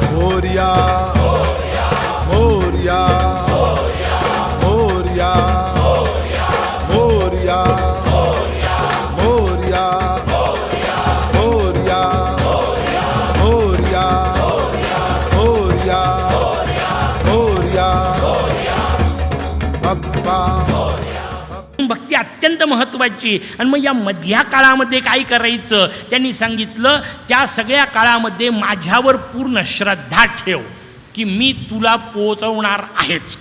मोरया मोरया मोरया मोरया मोरया मोरया मोरया मोरया मोरया बाप्पा. भक्ती अत्यंत महत्त्वाची. आणि मग या मधल्या काळामध्ये काय करायचं त्यांनी सांगितलं, त्या सगळ्या काळामध्ये माझ्यावर पूर्ण श्रद्धा ठेव की मी तुला पोचवणार आहेच.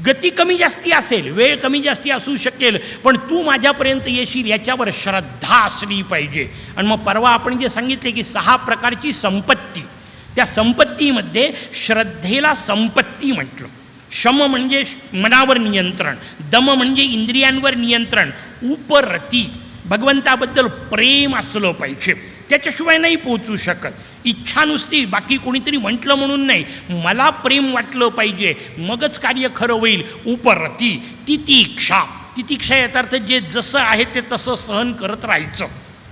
गती कमी जास्ती असेल, वेळ कमी जास्ती असू शकेल, पण तू माझ्यापर्यंत येशील याच्यावर श्रद्धा असली पाहिजे. आणि मग परवा आपण जे सांगितले की 6 प्रकारची संपत्ती, त्या संपत्तीमध्ये श्रद्धेला संपत्ती म्हटलं. शम म्हणजे मनावर नियंत्रण, दम म्हणजे इंद्रियांवर नियंत्रण, उपरती भगवंताबद्दल प्रेम असलं पाहिजे, त्याच्याशिवाय नाही पोचू शकत. इच्छा नुसती बाकी कोणीतरी म्हटलं म्हणून नाही, मला प्रेम वाटलं पाहिजे मगच कार्य खरं होईल. उपरती तितिक्षा, तितिक्षा याचा अर्थ जे जसं आहे ते तसं सहन करत राहायचं.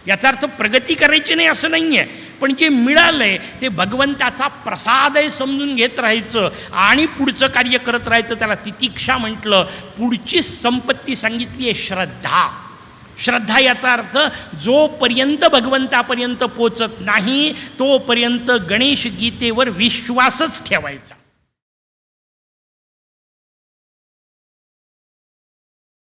याचा अर्थ प्रगती करायची नाही असं नाही आहे, पण जे मिळालंय ते भगवंताचा प्रसाद आहे समजून घेत राहायचं आणि पुढचं कार्य करत राहायचं. त्याला तितिक्षा म्हटलं. पुढची संपत्ती सांगितली आहे श्रद्धा. श्रद्धा याचा अर्थ जोपर्यंत भगवंतापर्यंत पोचत नाही तोपर्यंत गणेश गीतेवर विश्वासच ठेवायचा.